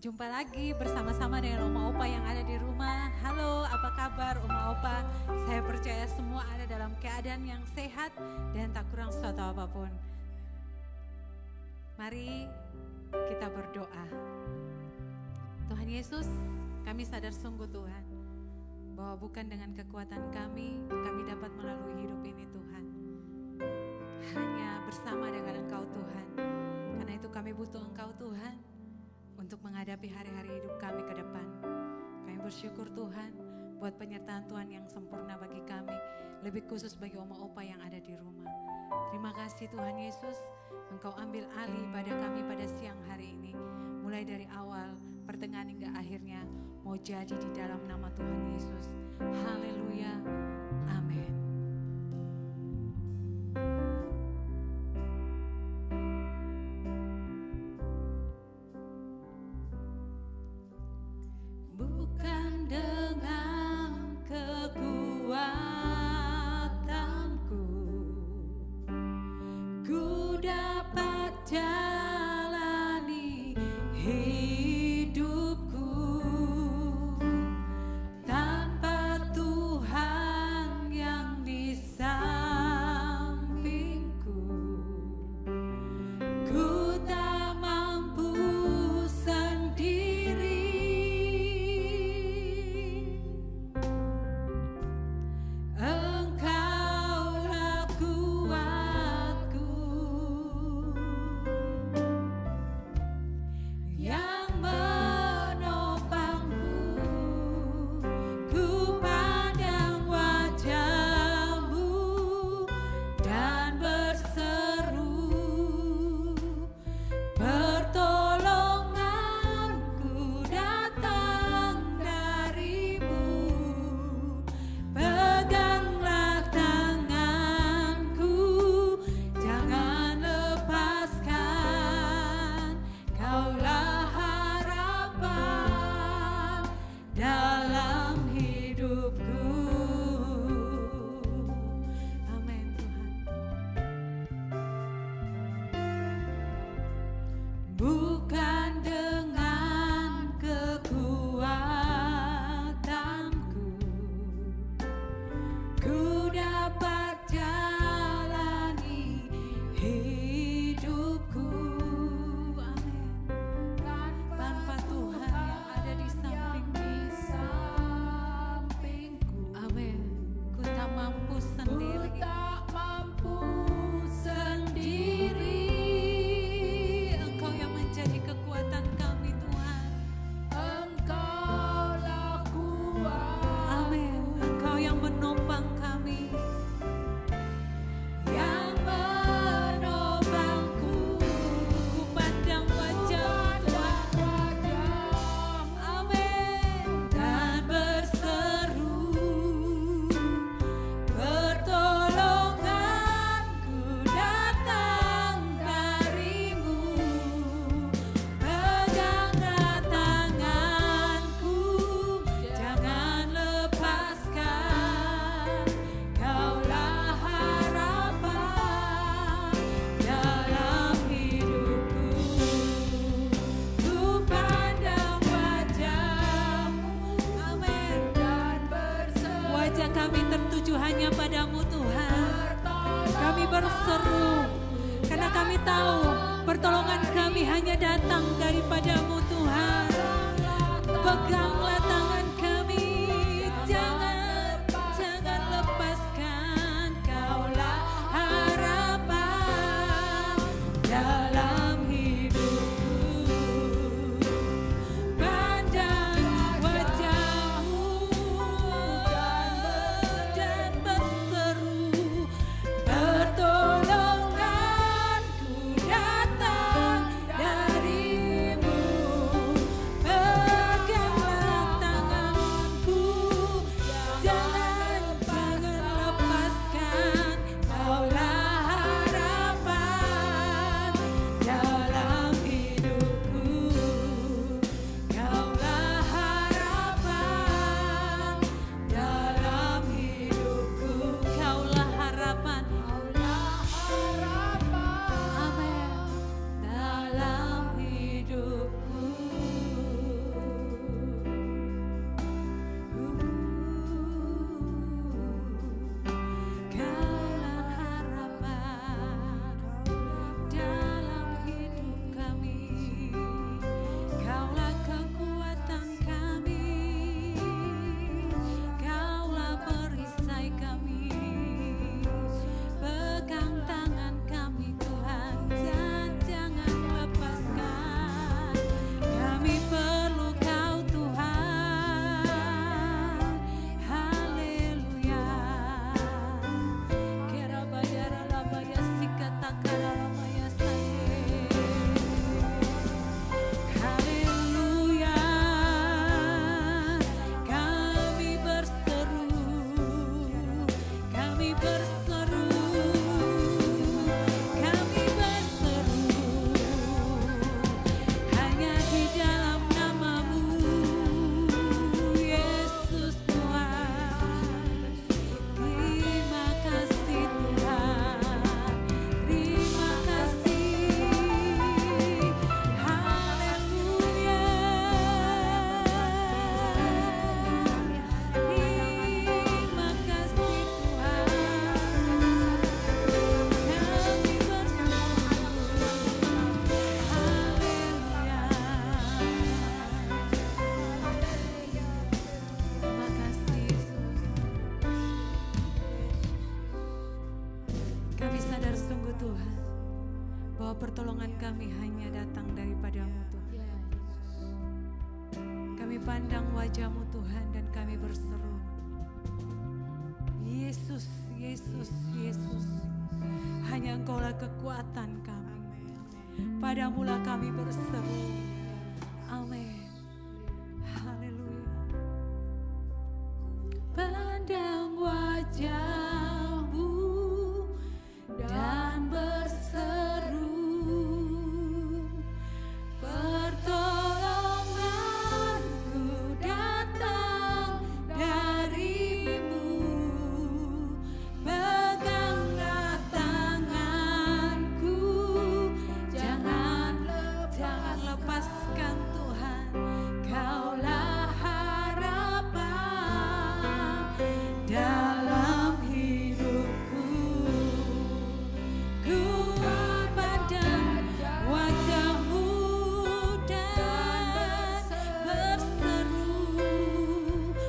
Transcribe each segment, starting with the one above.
Jumpa lagi bersama-sama dengan Oma Opa yang ada di rumah. Halo, apa kabar Oma Opa? Saya percaya semua ada dalam keadaan yang sehat dan tak kurang suatu apapun. Mari kita berdoa. Tuhan Yesus, kami sadar sungguh Tuhan, bahwa bukan dengan kekuatan kami dapat melalui hidup ini Tuhan. Hanya bersama dengan Engkau Tuhan. Karena itu kami butuh Engkau Tuhan untuk menghadapi hari-hari hidup kami ke depan. Kami bersyukur Tuhan buat penyertaan Tuhan yang sempurna bagi kami, lebih khusus bagi Oma Opa yang ada di rumah. Terima kasih Tuhan Yesus, Engkau ambil alih pada kami pada siang hari ini. Mulai dari awal, pertengahan hingga akhirnya mau jadi di dalam nama Tuhan Yesus. Haleluya, amin. Bukan dengan kekuatanku, ku dapat jalani hidupku tanpa Tuhan yang di sampingku. Ku tak mampu sendiri. Engkaulah kuatku yang menopangku. Ku pandang wajah-Mu dan berseru, pertolonganku datang dari-Mu. Peganglah tanganku, jangan lepaskan. Kaulah harapan dalam hidupku. Amin Tuhan. Bukan dengan kekuatanku, ku dapat jalani hidupku. Amin. Tanpa Tuhan yang ada di sampingku. Amin. Ku tak mampu sendiri. Engkau yang menjadi kekuatan kami Tuhan. Amin. Engkau yang menopang kami, yang menopangku. Ku pandang wajah-Mu, amin, dan berseru, pertolonganku datang dari-Mu. Peganglah tanganku, jangan lepaskan. Kaulah harapan dalam hidupku. Ku pandang wajah-Mu, amin, dan berseru. Wajah kami tertuju hanya pada-Mu Tuhan. Kami berseru karena kami tahu pertolongan kami hanya datang daripada-Mu Tuhan. Peganglah tangan kami, jangan lepaskan. Kaulah harapan dalam hidupku. Pandang wajah-Mu dan berseru, pertolonganku datang dari-Mu. kami hanya datang daripadamu Tuhan. Kami pandang wajah-Mu Tuhan dan kami berseru, Yesus, Yesus, Yesus. Hanya Engkaulah kekuatan kami. Padamulah kami berseru. Amin. Haleluya. Pandang wajah-Mu dan berseru, pertolonganku datang dari-Mu. Peganglah tanganku, jangan lepaskan Tuhan. Kaulah harapan dalam hidupku. Ku pandang wajah-Mu dan berseru,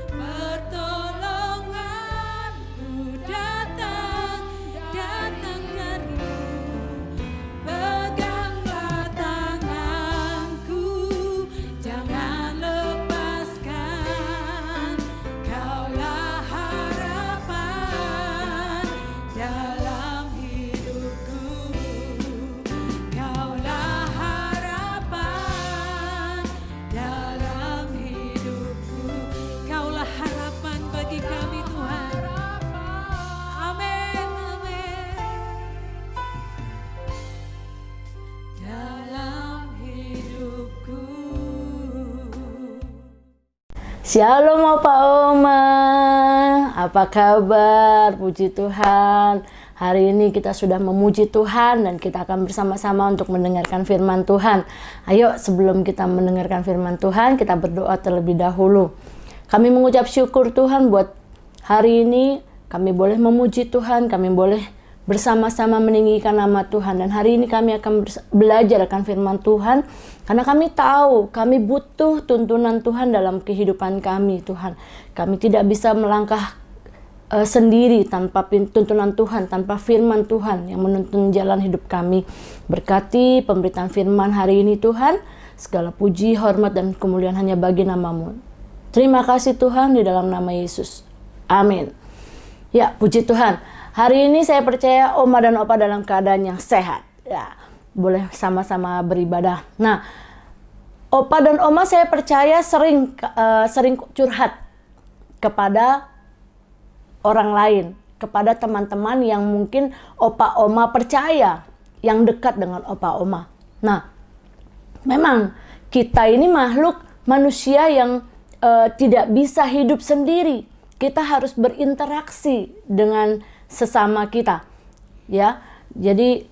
pertolonganku datang dari-Mu. Peganglah tanganku, jangan lepaskan. Kaulah harapan dalam hidupku. Kaulah harapan dalam hidupku. Kaulah harapan bagi kami Tuhan. Amin, amin. Dalam hidupku. Shalom Opa Oma, apa kabar? Puji Tuhan. Hari ini kita sudah memuji Tuhan dan kita akan bersama-sama untuk mendengarkan firman Tuhan. Ayo sebelum kita mendengarkan firman Tuhan, kita berdoa terlebih dahulu. Kami mengucap syukur Tuhan buat hari ini. Kami boleh memuji Tuhan, kami boleh bersama-sama meninggikan nama Tuhan. Dan hari ini kami akan belajar akan firman Tuhan. Karena kami tahu, kami butuh tuntunan Tuhan dalam kehidupan kami Tuhan. Kami tidak bisa melangkah sendiri tanpa tuntunan Tuhan, tanpa firman Tuhan yang menuntun jalan hidup kami. Berkati pemberitaan firman hari ini Tuhan. Segala puji, hormat, dan kemuliaan hanya bagi nama-Mu. Terima kasih Tuhan di dalam nama Yesus. Amin. Ya, puji Tuhan. Hari ini saya percaya Oma dan Opa dalam keadaan yang sehat. Ya, boleh sama-sama beribadah. Nah, Opa dan Oma saya percaya sering curhat kepada orang lain, kepada teman-teman yang mungkin Opa Oma percaya, yang dekat dengan Opa Oma. Nah, memang kita ini makhluk manusia yang tidak bisa hidup sendiri. Kita harus berinteraksi dengan sesama kita, ya. Jadi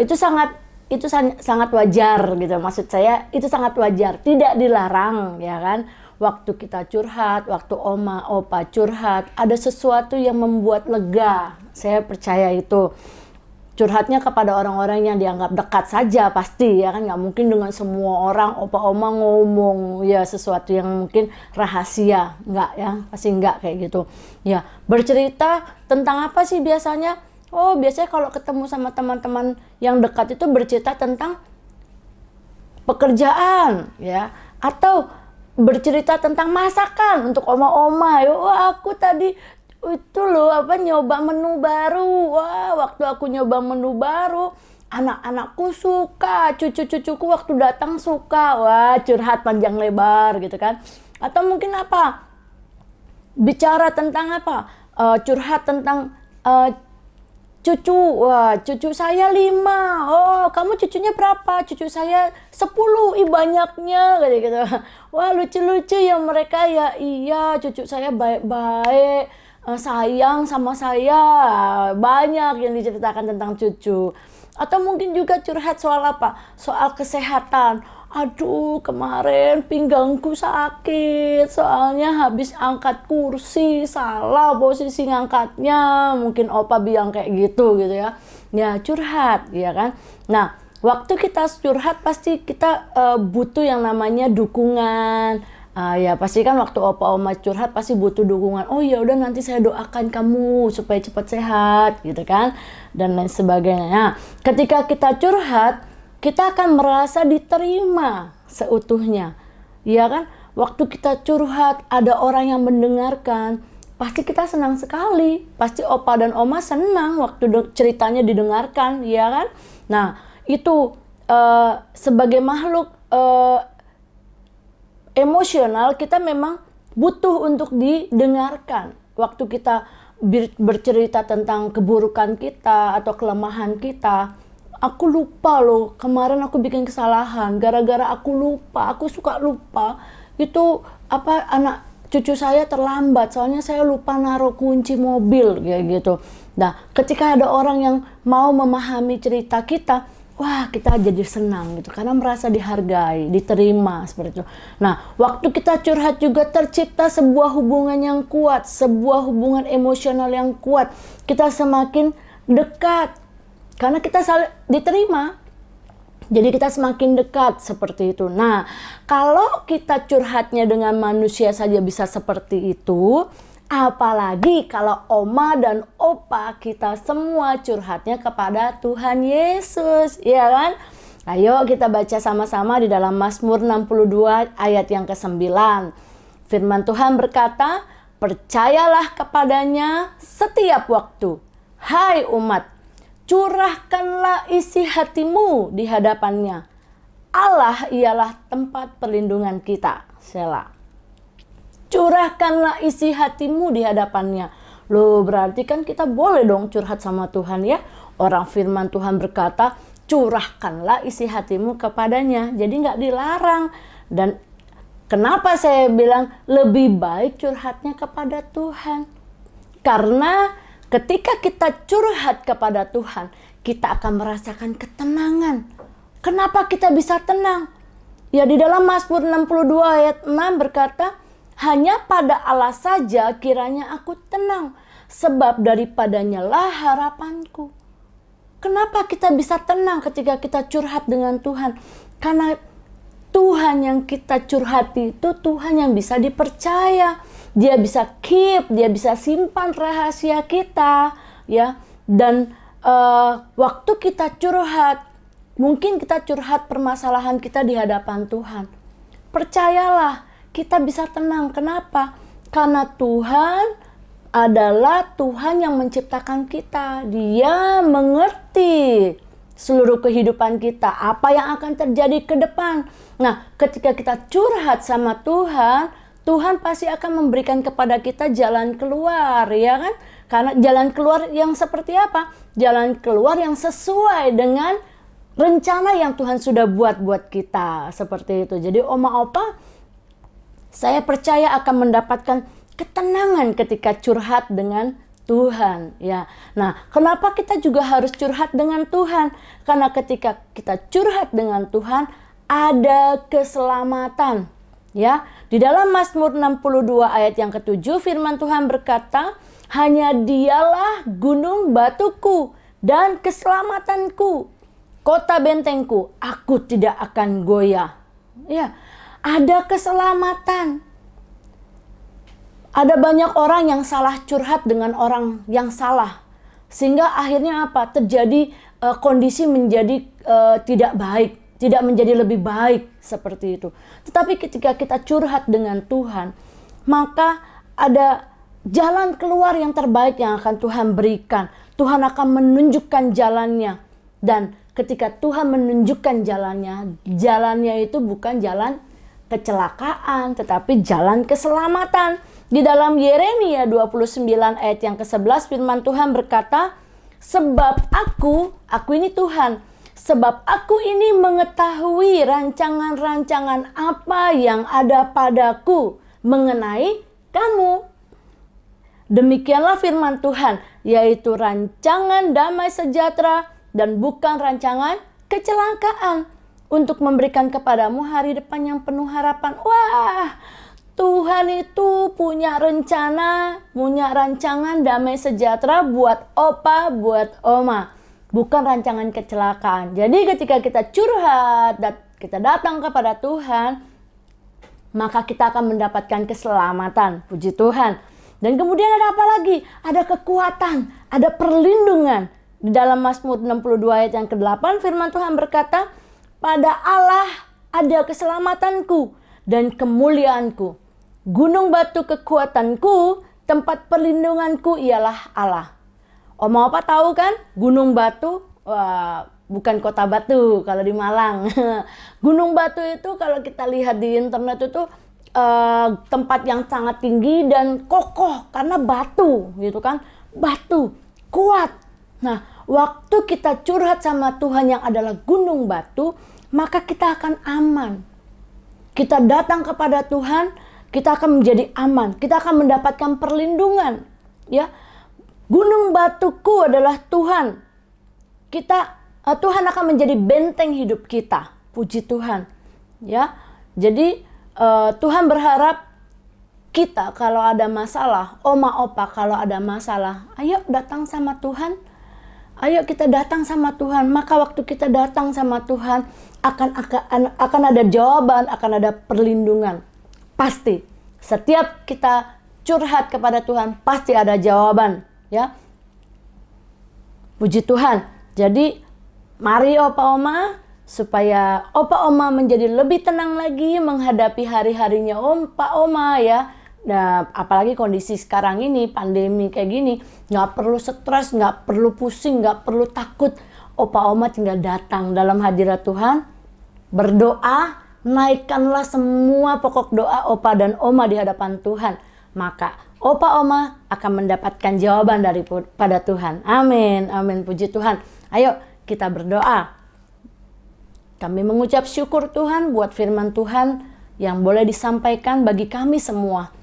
itu sangat wajar gitu. Maksud saya itu sangat wajar, tidak dilarang, ya kan. Waktu kita curhat, waktu Oma, Opa curhat, ada sesuatu yang membuat lega. Saya percaya itu. Curhatnya kepada orang-orang yang dianggap dekat saja pasti, ya kan. Nggak mungkin dengan semua orang Opa Oma ngomong ya sesuatu yang mungkin rahasia. Nggak ya, pasti nggak kayak gitu. Ya, bercerita tentang apa sih biasanya? Oh, biasanya kalau ketemu sama teman-teman yang dekat itu bercerita tentang pekerjaan, ya. Atau bercerita tentang masakan untuk oma-oma. Wah, aku tadi itu loh nyoba menu baru. Wah, waktu aku nyoba menu baru, anak-anakku suka, cucu-cucuku waktu datang suka. Wah, curhat panjang lebar gitu kan. Atau mungkin apa? Bicara tentang apa? Curhat tentang cucu. Wah, cucu saya 5. Oh, kamu cucunya berapa? Cucu saya 10. Ih, banyaknya kayak gitu. Wah, lucu-lucu ya mereka ya. Iya, cucu saya baik-baik, sayang sama saya. Banyak yang diceritakan tentang cucu. Atau mungkin juga curhat soal apa? Soal kesehatan. Aduh, kemarin pinggangku sakit, soalnya habis angkat kursi, salah posisi ngangkatnya. Mungkin Opa bilang kayak gitu ya. Ya, curhat, ya kan. Nah, waktu kita curhat pasti kita butuh yang namanya dukungan. Ya pasti kan waktu Opa Oma curhat pasti butuh dukungan. Oh ya udah, nanti saya doakan kamu supaya cepat sehat gitu kan, dan lain sebagainya. Nah, ketika kita curhat, kita akan merasa diterima seutuhnya. Ya kan? Waktu kita curhat, ada orang yang mendengarkan, pasti kita senang sekali. Pasti opa dan oma senang waktu ceritanya didengarkan, ya kan? Nah, itu sebagai makhluk emosional, kita memang butuh untuk didengarkan. Waktu kita bercerita tentang keburukan kita atau kelemahan kita, aku lupa loh, kemarin aku bikin kesalahan, gara-gara aku lupa, aku suka lupa. Itu anak cucu saya terlambat, soalnya saya lupa naruh kunci mobil, kayak gitu. Nah, ketika ada orang yang mau memahami cerita kita, wah, kita jadi senang gitu, karena merasa dihargai, diterima, seperti itu. Nah, waktu kita curhat juga tercipta sebuah hubungan yang kuat, sebuah hubungan emosional yang kuat. Kita semakin dekat, karena kita saling diterima. Jadi kita semakin dekat seperti itu. Nah, kalau kita curhatnya dengan manusia saja bisa seperti itu, apalagi kalau oma dan opa kita semua curhatnya kepada Tuhan Yesus, ya kan? Ayo kita baca sama-sama di dalam Mazmur 62 ayat yang ke-9. Firman Tuhan berkata, "Percayalah kepadanya setiap waktu, hai umat, curahkanlah isi hatimu di hadapannya. Allah ialah tempat perlindungan kita." Selah. Curahkanlah isi hatimu di hadapannya. Loh, berarti kan kita boleh dong curhat sama Tuhan, ya. Orang firman Tuhan berkata, curahkanlah isi hatimu kepadanya. Jadi nggak dilarang. Dan kenapa saya bilang lebih baik curhatnya kepada Tuhan? Karena ketika kita curhat kepada Tuhan, kita akan merasakan ketenangan. Kenapa kita bisa tenang? Ya, di dalam Mazmur 62 ayat 6 berkata, "Hanya pada Allah saja kiranya aku tenang, sebab daripadanya lah harapanku." Kenapa kita bisa tenang ketika kita curhat dengan Tuhan? Karena Tuhan yang kita curhati itu Tuhan yang bisa dipercaya. Dia bisa keep, dia bisa simpan rahasia kita, ya. Dan waktu kita curhat, mungkin kita curhat permasalahan kita di hadapan Tuhan. Percayalah, kita bisa tenang. Kenapa? Karena Tuhan adalah Tuhan yang menciptakan kita. Dia mengerti seluruh kehidupan kita, apa yang akan terjadi ke depan. Nah, ketika kita curhat sama Tuhan, Tuhan pasti akan memberikan kepada kita jalan keluar, ya kan? Karena jalan keluar yang seperti apa? Jalan keluar yang sesuai dengan rencana yang Tuhan sudah buat kita, seperti itu. Jadi oma opa, saya percaya akan mendapatkan ketenangan ketika curhat dengan Tuhan, ya. Nah, kenapa kita juga harus curhat dengan Tuhan? Karena ketika kita curhat dengan Tuhan, ada keselamatan, ya. Di dalam Mazmur 62 ayat yang ke-7, firman Tuhan berkata, "Hanya Dialah gunung batuku dan keselamatanku, kota bentengku, aku tidak akan goyah." Ya, ada keselamatan. Ada banyak orang yang salah curhat dengan orang yang salah. Sehingga akhirnya apa? Terjadi kondisi menjadi tidak baik. Tidak menjadi lebih baik seperti itu. Tetapi ketika kita curhat dengan Tuhan, maka ada jalan keluar yang terbaik yang akan Tuhan berikan. Tuhan akan menunjukkan jalannya. Dan ketika Tuhan menunjukkan jalannya itu bukan jalan kecelakaan, tetapi jalan keselamatan. Di dalam Yeremia 29 ayat yang ke-11 firman Tuhan berkata, "Sebab aku ini Tuhan, sebab aku ini mengetahui rancangan-rancangan apa yang ada padaku mengenai kamu." Demikianlah firman Tuhan, yaitu rancangan damai sejahtera dan bukan rancangan kecelakaan, untuk memberikan kepadamu hari depan yang penuh harapan. Wah, Tuhan itu punya rencana, punya rancangan damai sejahtera buat opa, buat oma. Bukan rancangan kecelakaan. Jadi ketika kita curhat dan kita datang kepada Tuhan, maka kita akan mendapatkan keselamatan. Puji Tuhan. Dan kemudian ada apa lagi? Ada kekuatan, ada perlindungan. Di dalam Mazmur 62 ayat yang ke-8 firman Tuhan berkata, pada Allah ada keselamatanku dan kemuliaanku. Gunung batu kekuatanku, tempat perlindunganku ialah Allah. Oma Opa tahu kan, Gunung Batu, bukan kota Batu kalau di Malang. Gunung Batu itu kalau kita lihat di internet itu tempat yang sangat tinggi dan kokoh karena batu gitu kan. Batu, kuat. Nah, waktu kita curhat sama Tuhan yang adalah gunung batu, maka kita akan aman. Kita datang kepada Tuhan, kita akan menjadi aman. Kita akan mendapatkan perlindungan. Ya, gunung batuku adalah Tuhan. Tuhan akan menjadi benteng hidup kita. Puji Tuhan. Ya, jadi Tuhan berharap kita kalau ada masalah, Oma Opa kalau ada masalah, ayo datang sama Tuhan. Ayo kita datang sama Tuhan. Maka waktu kita datang sama Tuhan akan ada jawaban, akan ada perlindungan. Pasti. Setiap kita curhat kepada Tuhan pasti ada jawaban, ya. Puji Tuhan. Jadi mari Opa Oma, supaya Opa Oma menjadi lebih tenang lagi menghadapi hari-harinya Opa Oma, ya. Nah, apalagi kondisi sekarang ini, pandemi kayak gini, nggak perlu stres, nggak perlu pusing, nggak perlu takut. Opa Oma tinggal datang dalam hadirat Tuhan, berdoa, naikkanlah semua pokok doa Opa dan Oma di hadapan Tuhan. Maka Opa Oma akan mendapatkan jawaban daripada Tuhan. Amin, amin, puji Tuhan. Ayo kita berdoa. Kami mengucap syukur Tuhan buat firman Tuhan yang boleh disampaikan bagi kami semua.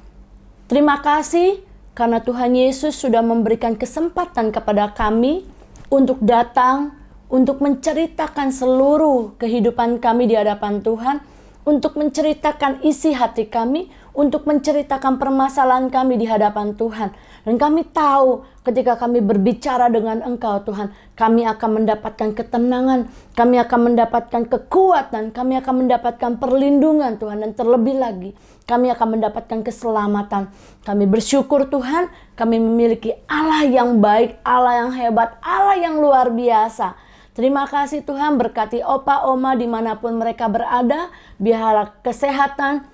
Terima kasih karena Tuhan Yesus sudah memberikan kesempatan kepada kami untuk datang, untuk menceritakan seluruh kehidupan kami di hadapan Tuhan, untuk menceritakan isi hati kami, untuk menceritakan permasalahan kami di hadapan Tuhan. Dan kami tahu ketika kami berbicara dengan Engkau Tuhan, kami akan mendapatkan ketenangan, kami akan mendapatkan kekuatan, kami akan mendapatkan perlindungan Tuhan, dan terlebih lagi kami akan mendapatkan keselamatan. Kami bersyukur Tuhan, kami memiliki Allah yang baik, Allah yang hebat, Allah yang luar biasa. Terima kasih Tuhan, berkati Opa Oma dimanapun mereka berada, biarlah kesehatan,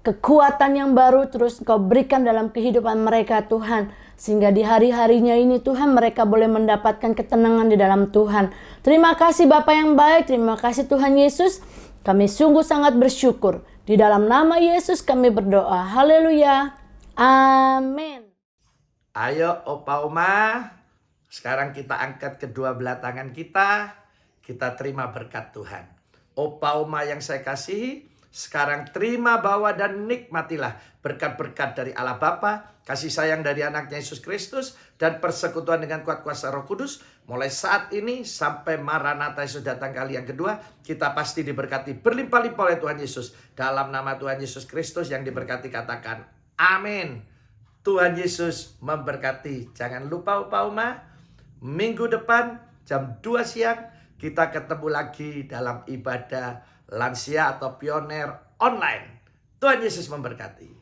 kekuatan yang baru terus Engkau berikan dalam kehidupan mereka Tuhan. Sehingga di hari-harinya ini Tuhan mereka boleh mendapatkan ketenangan di dalam Tuhan. Terima kasih Bapa yang baik, terima kasih Tuhan Yesus. Kami sungguh sangat bersyukur. Di dalam nama Yesus kami berdoa. Haleluya. Amin. Ayo Opa Oma, sekarang kita angkat kedua belah tangan kita terima berkat Tuhan. Opa Oma yang saya kasihi, sekarang terima, bawa dan nikmatilah berkat-berkat dari Allah Bapa, kasih sayang dari anaknya Yesus Kristus, dan persekutuan dengan kuat kuasa Roh Kudus. Mulai saat ini sampai Maranatha Yesus datang kali yang kedua, kita pasti diberkati berlimpah-limpah oleh Tuhan Yesus. Dalam nama Tuhan Yesus Kristus yang diberkati katakan amin. Tuhan Yesus memberkati. Jangan lupa Opa Oma, minggu depan jam 2 siang kita ketemu lagi dalam ibadah lansia atau pioner online. Tuhan Yesus memberkati.